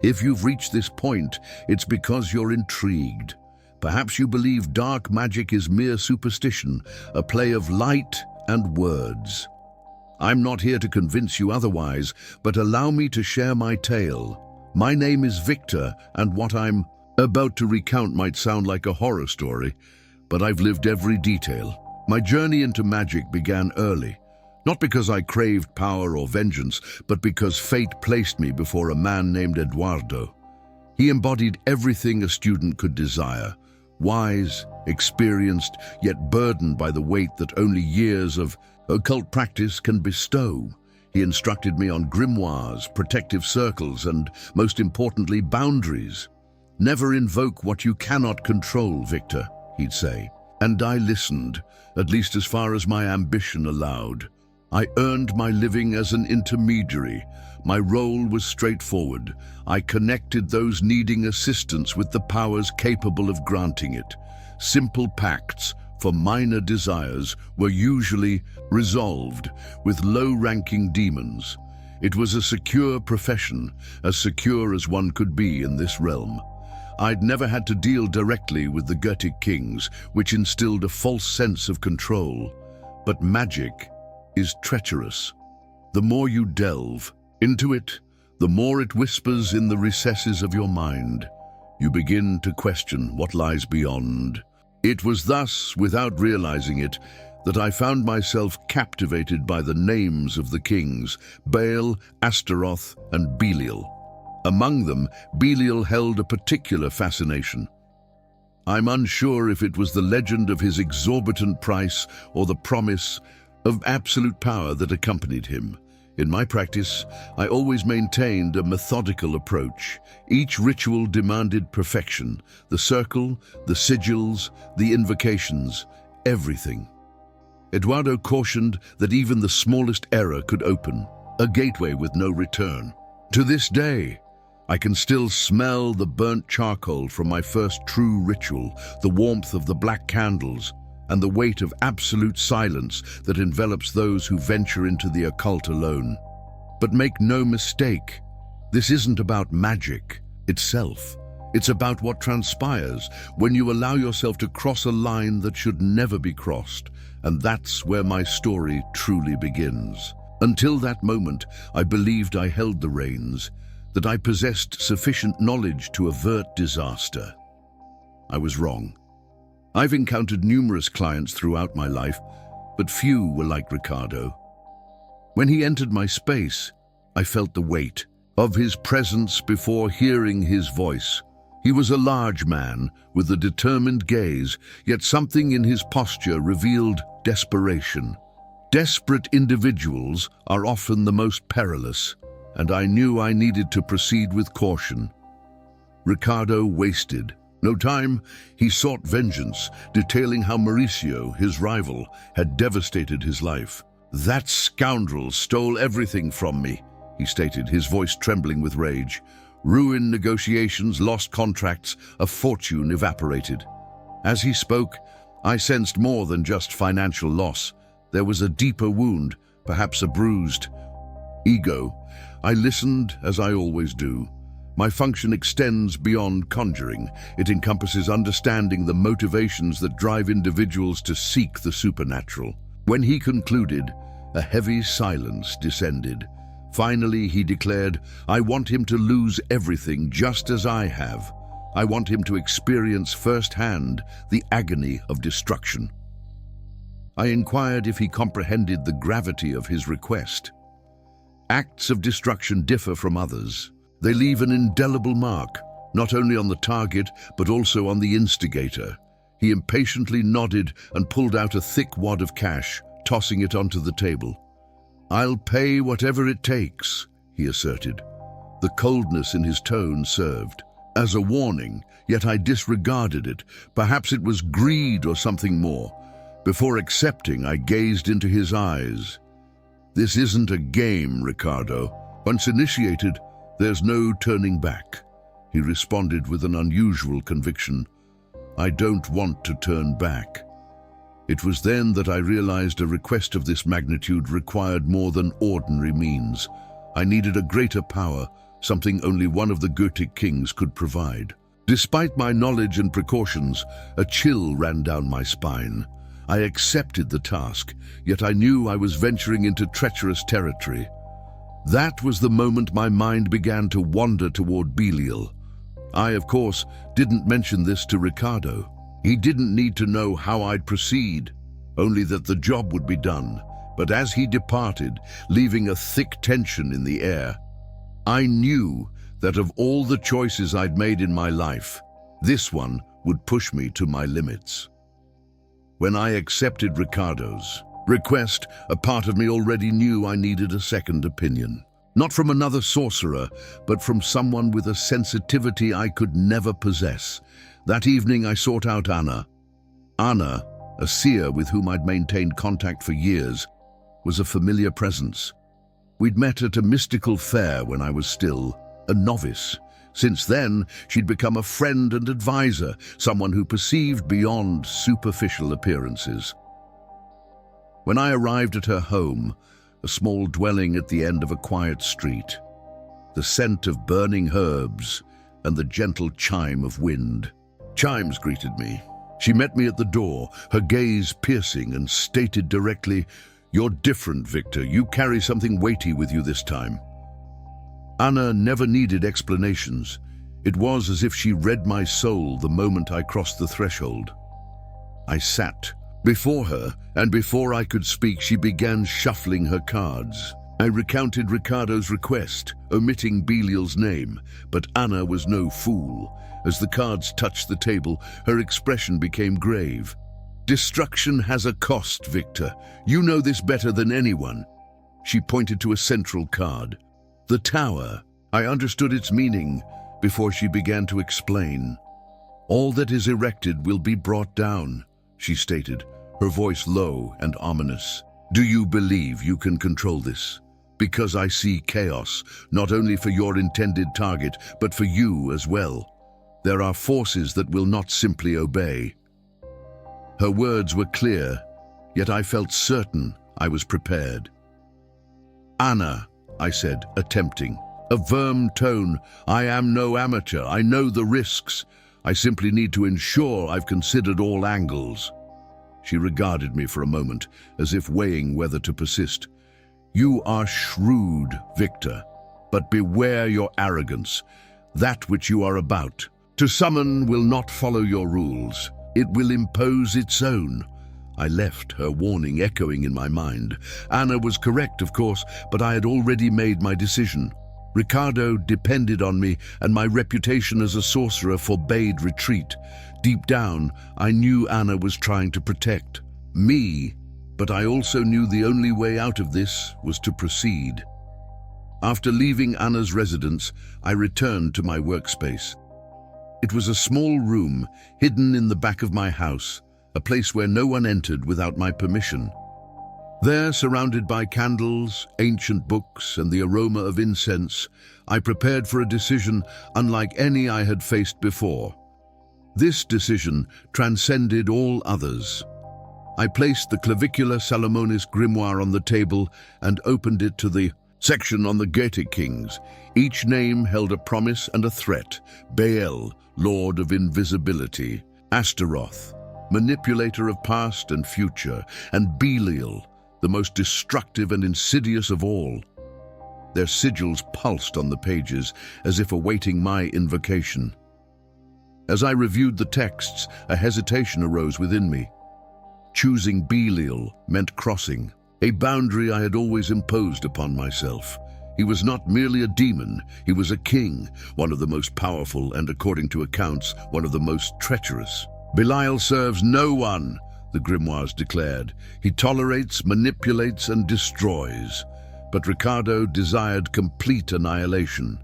If you've reached this point, it's because you're intrigued. Perhaps you believe dark magic is mere superstition, a play of light and words. I'm not here to convince you otherwise, but allow me to share my tale. My name is Victor, and what I'm about to recount might sound like a horror story, but I've lived every detail. My journey into magic began early, not because I craved power or vengeance, but because fate placed me before a man named Eduardo. He embodied everything a student could desire: wise, experienced, yet burdened by the weight that only years of occult practice can bestow. He instructed me on grimoires, protective circles, and, most importantly, boundaries. "Never invoke what you cannot control, Victor," he'd say. And I listened, at least as far as my ambition allowed. I earned my living as an intermediary. My role was straightforward. I connected those needing assistance with the powers capable of granting it. Simple pacts for minor desires were usually resolved with low-ranking demons. It was a secure profession, as secure as one could be in this realm. I'd never had to deal directly with the Gothic kings, which instilled a false sense of control. But magic is treacherous. The more you delve into it, the more it whispers in the recesses of your mind. You begin to question what lies beyond. It was thus, without realizing it, that I found myself captivated by the names of the kings: Baal, Astaroth, and Belial. Among them, Belial held a particular fascination. I'm unsure if it was the legend of his exorbitant price or the promise of absolute power that accompanied him. In my practice, I always maintained a methodical approach. Each ritual demanded perfection: the circle, the sigils, the invocations, everything. Eduardo cautioned that even the smallest error could open a gateway with no return. To this day, I can still smell the burnt charcoal from my first true ritual, the warmth of the black candles, and the weight of absolute silence that envelops those who venture into the occult alone. But make no mistake, this isn't about magic itself. It's about what transpires when you allow yourself to cross a line that should never be crossed, and that's where my story truly begins. Until that moment, I believed I held the reins, that I possessed sufficient knowledge to avert disaster. I was wrong. I've encountered numerous clients throughout my life, but few were like Ricardo. When he entered my space, I felt the weight of his presence before hearing his voice. He was a large man with a determined gaze, yet something in his posture revealed desperation. Desperate individuals are often the most perilous, and I knew I needed to proceed with caution. Ricardo wasted no time. He sought vengeance, detailing how Mauricio, his rival, had devastated his life. "That scoundrel stole everything from me," he stated, his voice trembling with rage. "Ruined negotiations, lost contracts, a fortune evaporated." As he spoke, I sensed more than just financial loss. There was a deeper wound, perhaps a bruised ego. I listened, as I always do. My function extends beyond conjuring. It encompasses understanding the motivations that drive individuals to seek the supernatural. When he concluded, a heavy silence descended. Finally, he declared, "I want him to lose everything just as I have. I want him to experience firsthand the agony of destruction." I inquired if he comprehended the gravity of his request. Acts of destruction differ from others. They leave an indelible mark, not only on the target, but also on the instigator. He impatiently nodded and pulled out a thick wad of cash, tossing it onto the table. "I'll pay whatever it takes," he asserted. The coldness in his tone served as a warning, yet I disregarded it. Perhaps it was greed or something more. Before accepting, I gazed into his eyes. "This isn't a game, Ricardo. Once initiated, there's no turning back," he responded with an unusual conviction. "I don't want to turn back." It was then that I realized a request of this magnitude required more than ordinary means. I needed a greater power, something only one of the Gothic kings could provide. Despite my knowledge and precautions, a chill ran down my spine. I accepted the task, yet I knew I was venturing into treacherous territory. That was the moment my mind began to wander toward Belial. I, of course, didn't mention this to Ricardo. He didn't need to know how I'd proceed, only that the job would be done. But as he departed, leaving a thick tension in the air, I knew that of all the choices I'd made in my life, this one would push me to my limits. When I accepted Ricardo's request, a part of me already knew I needed a second opinion. Not from another sorcerer, but from someone with a sensitivity I could never possess. That evening I sought out Anna. Anna, a seer with whom I'd maintained contact for years, was a familiar presence. We'd met at a mystical fair when I was still a novice. Since then, she'd become a friend and advisor, someone who perceived beyond superficial appearances. When I arrived at her home, a small dwelling at the end of a quiet street, the scent of burning herbs and the gentle chime of wind. Chimes greeted me. She met me at the door, her gaze piercing, and stated directly, "You're different, Victor. You carry something weighty with you this time." Anna never needed explanations. It was as if she read my soul the moment I crossed the threshold. I sat before her, and before I could speak, she began shuffling her cards. I recounted Ricardo's request, omitting Belial's name, but Anna was no fool. As the cards touched the table, her expression became grave. "Destruction has a cost, Victor. You know this better than anyone." She pointed to a central card. The tower. I understood its meaning before she began to explain. "All that is erected will be brought down," she stated, her voice low and ominous. "Do you believe you can control this? Because I see chaos, not only for your intended target, but for you as well. There are forces that will not simply obey." Her words were clear, yet I felt certain I was prepared. "Anna," I said, attempting a firm tone, "I am no amateur. I know the risks. I simply need to ensure I've considered all angles." She regarded me for a moment, as if weighing whether to persist. "You are shrewd, Victor, but beware your arrogance. That which you are about to summon will not follow your rules. It will impose its own." I left, her warning echoing in my mind. Anna was correct, of course, but I had already made my decision. Ricardo depended on me, and my reputation as a sorcerer forbade retreat. Deep down, I knew Anna was trying to protect me, but I also knew the only way out of this was to proceed. After leaving Anna's residence, I returned to my workspace. It was a small room, hidden in the back of my house, a place where no one entered without my permission. There, surrounded by candles, ancient books, and the aroma of incense, I prepared for a decision unlike any I had faced before. This decision transcended all others. I placed the Clavicular Salomonis grimoire on the table and opened it to the section on the Gothic kings. Each name held a promise and a threat. Belial, Lord of Invisibility; Astaroth, manipulator of past and future; and Belial, the most destructive and insidious of all. Their sigils pulsed on the pages, as if awaiting my invocation. As I reviewed the texts, a hesitation arose within me. Choosing Belial meant crossing a boundary I had always imposed upon myself. He was not merely a demon, he was a king, one of the most powerful and, according to accounts, one of the most treacherous. "Belial serves no one," the grimoires declared. "He tolerates, manipulates, and destroys." But Ricardo desired complete annihilation,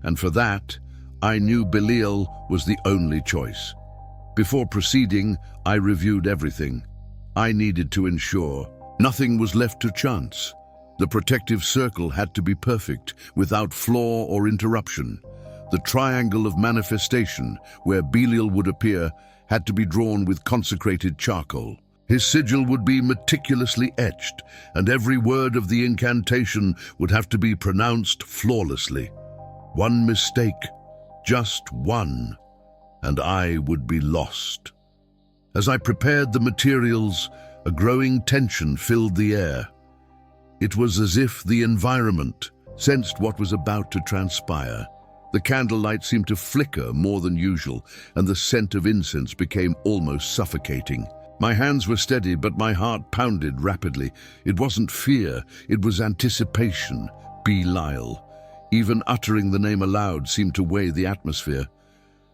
and for that, I knew Belial was the only choice. Before proceeding, I reviewed everything. I needed to ensure nothing was left to chance. The protective circle had to be perfect, without flaw or interruption. The triangle of manifestation, where Belial would appear, had to be drawn with consecrated charcoal. His sigil would be meticulously etched, and every word of the incantation would have to be pronounced flawlessly. One mistake, just one, and I would be lost. As I prepared the materials, a growing tension filled the air. It was as if the environment sensed what was about to transpire. The candlelight seemed to flicker more than usual, and the scent of incense became almost suffocating. My hands were steady, but my heart pounded rapidly. It wasn't fear, it was anticipation. Belial. Even uttering the name aloud seemed to weigh the atmosphere.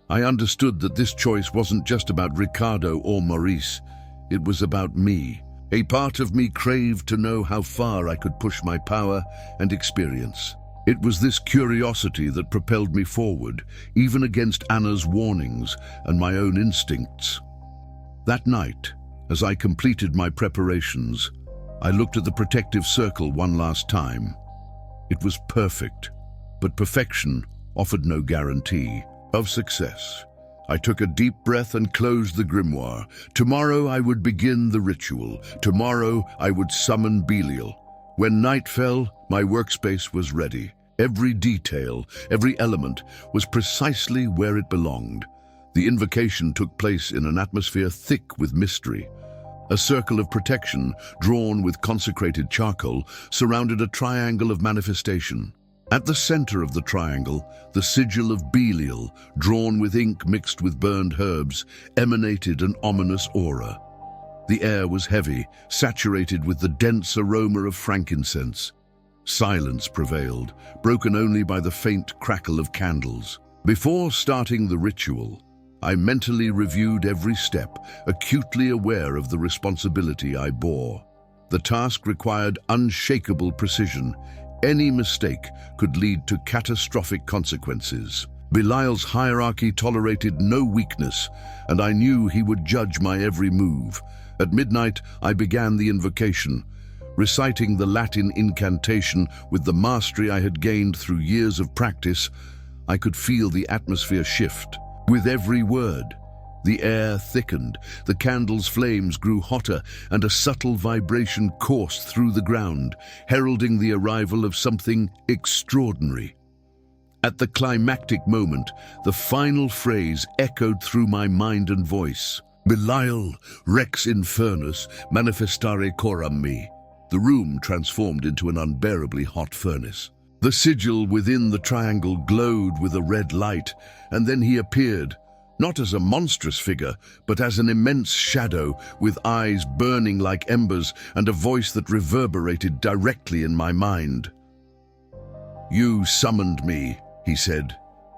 I understood that this choice wasn't just about Ricardo or Maurice. It was about me. A part of me craved to know how far I could push my power and experience. It was this curiosity that propelled me forward, even against Anna's warnings and my own instincts. That night, as I completed my preparations, I looked at the protective circle one last time. It was perfect, but perfection offered no guarantee of success. I took a deep breath and closed the grimoire. Tomorrow I would begin the ritual. Tomorrow I would summon Belial. When night fell, my workspace was ready. Every detail, every element was precisely where it belonged. The invocation took place in an atmosphere thick with mystery. A circle of protection, drawn with consecrated charcoal, surrounded a triangle of manifestation. At the center of the triangle, the sigil of Belial, drawn with ink mixed with burned herbs, emanated an ominous aura. The air was heavy, saturated with the dense aroma of frankincense. Silence prevailed, broken only by the faint crackle of candles. Before starting the ritual, I mentally reviewed every step, acutely aware of the responsibility I bore. The task required unshakable precision. Any mistake could lead to catastrophic consequences. Belial's hierarchy tolerated no weakness, and I knew he would judge my every move. At midnight, I began the invocation, reciting the Latin incantation with the mastery I had gained through years of practice. I could feel the atmosphere shift. With every word, the air thickened, the candle's flames grew hotter, and a subtle vibration coursed through the ground, heralding the arrival of something extraordinary. At the climactic moment, the final phrase echoed through my mind and voice. Belial, Rex Infernus, manifestare coram me. The room transformed into an unbearably hot furnace. The sigil within the triangle glowed with a red light, and then he appeared, not as a monstrous figure, but as an immense shadow with eyes burning like embers and a voice that reverberated directly in my mind. "You summoned me," he said,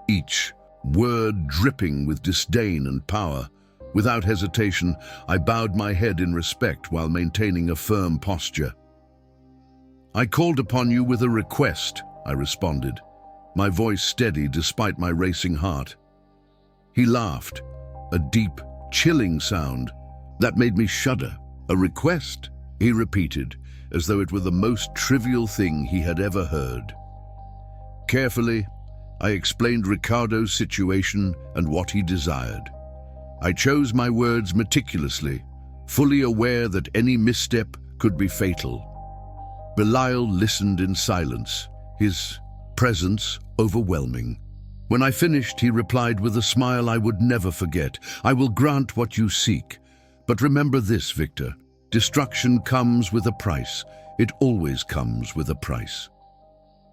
each word dripping with disdain and power. Without hesitation, I bowed my head in respect while maintaining a firm posture. "I called upon you with a request," I responded, my voice steady despite my racing heart. He laughed, a deep, chilling sound that made me shudder. "A request?" he repeated, as though it were the most trivial thing he had ever heard. Carefully, I explained Ricardo's situation and what he desired. I chose my words meticulously, fully aware that any misstep could be fatal. Belial listened in silence, his presence overwhelming. When I finished, he replied with a smile I would never forget. "I will grant what you seek. But remember this, Victor. Destruction comes with a price. It always comes with a price."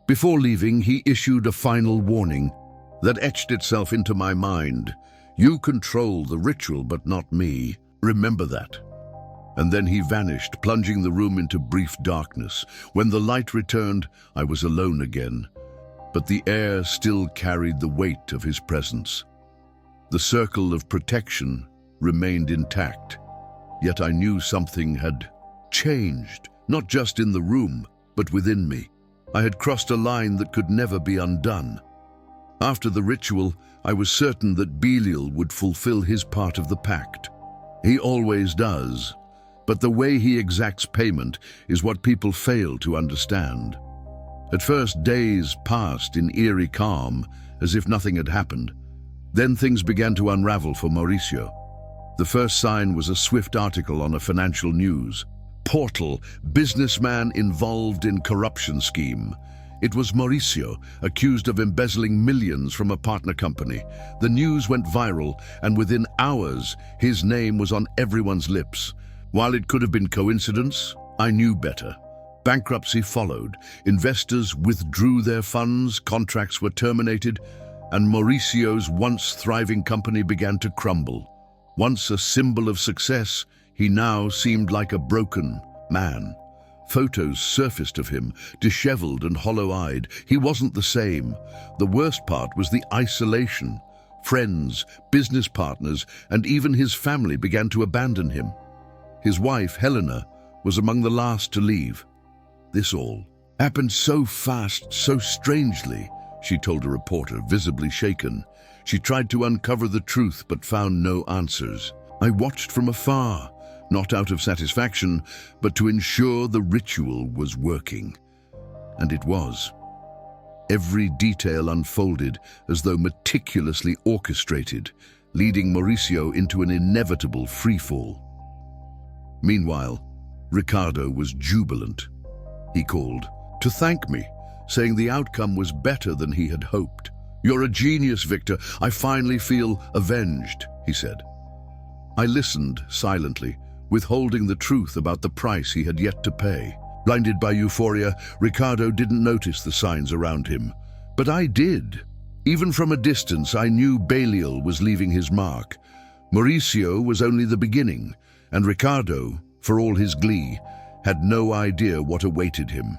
Before leaving, he issued a final warning that etched itself into my mind. "You control the ritual, but not me. Remember that." And then he vanished, plunging the room into brief darkness. When the light returned, I was alone again. But the air still carried the weight of his presence. The circle of protection remained intact, yet I knew something had changed, not just in the room, but within me. I had crossed a line that could never be undone. After the ritual, I was certain that Belial would fulfill his part of the pact. He always does, but the way he exacts payment is what people fail to understand. At first, days passed in eerie calm, as if nothing had happened. Then things began to unravel for Mauricio. The first sign was a swift article on a financial news portal, businessman involved in corruption scheme. It was Mauricio, accused of embezzling millions from a partner company. The news went viral, and within hours, his name was on everyone's lips. While it could have been coincidence, I knew better. Bankruptcy followed. Investors withdrew their funds, contracts were terminated, and Mauricio's once thriving company began to crumble. Once a symbol of success, he now seemed like a broken man. Photos surfaced of him, disheveled and hollow-eyed. He wasn't the same. The worst part was the isolation. Friends, business partners, and even his family began to abandon him. His wife, Helena, was among the last to leave. This all happened so fast, so strangely, she told a reporter, visibly shaken. She tried to uncover the truth but found no answers. I watched from afar, not out of satisfaction, but to ensure the ritual was working. And it was. Every detail unfolded as though meticulously orchestrated, leading Mauricio into an inevitable freefall. Meanwhile, Ricardo was jubilant. He called to thank me, saying the outcome was better than he had hoped. "You're a genius, Victor. I finally feel avenged," he said. I listened silently, withholding the truth about the price he had yet to pay. Blinded by euphoria, Ricardo didn't notice the signs around him. But I did. Even from a distance, I knew Belial was leaving his mark. Mauricio was only the beginning, and Ricardo, for all his glee, had no idea what awaited him.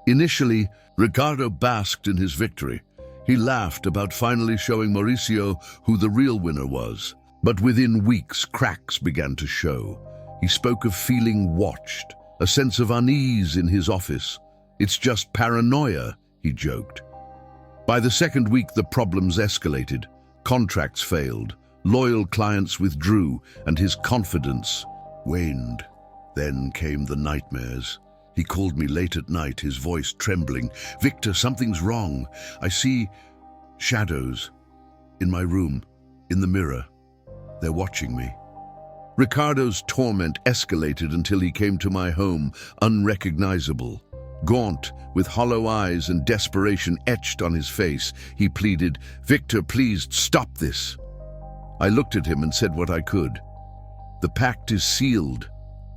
Initially, Ricardo basked in his victory. He laughed about finally showing Mauricio who the real winner was. But within weeks, cracks began to show. He spoke of feeling watched, a sense of unease in his office. "It's just paranoia," he joked. By the second week, the problems escalated. Contracts failed, loyal clients withdrew, and his confidence waned. Then came the nightmares. He called me late at night, his voice trembling. "Victor, something's wrong. I see shadows in my room, in the mirror. They're watching me." Ricardo's torment escalated until he came to my home, unrecognizable. Gaunt, with hollow eyes and desperation etched on his face, he pleaded, "Victor, please stop this." I looked at him and said what I could. "The pact is sealed.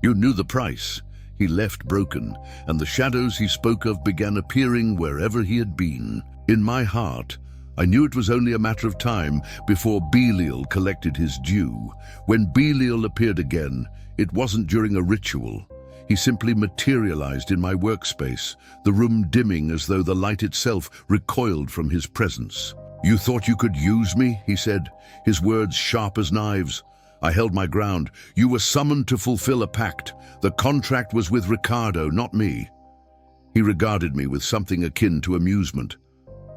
You knew the price." He left broken, and the shadows he spoke of began appearing wherever he had been. In my heart, I knew it was only a matter of time before Belial collected his due. When Belial appeared again, it wasn't during a ritual. He simply materialized in my workspace, the room dimming as though the light itself recoiled from his presence. "You thought you could use me?" he said, his words sharp as knives. I held my ground. "You were summoned to fulfill a pact. The contract was with Ricardo, not me." He regarded me with something akin to amusement.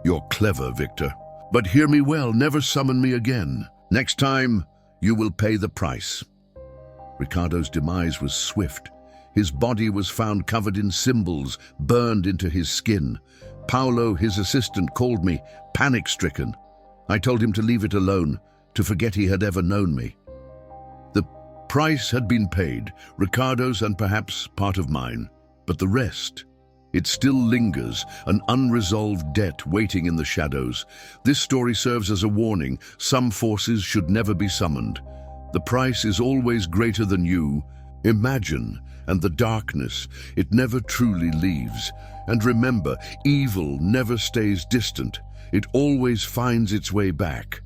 "You're clever, Victor. But hear me well, never summon me again. Next time, you will pay the price." Ricardo's demise was swift. His body was found covered in symbols, burned into his skin. Paolo, his assistant, called me, panic-stricken. I told him to leave it alone, to forget he had ever known me. The price had been paid, Ricardo's and perhaps part of mine. But the rest, it still lingers, an unresolved debt waiting in the shadows. This story serves as a warning. Some forces should never be summoned. The price is always greater than you imagine, and the darkness, it never truly leaves. And remember, evil never stays distant. It always finds its way back.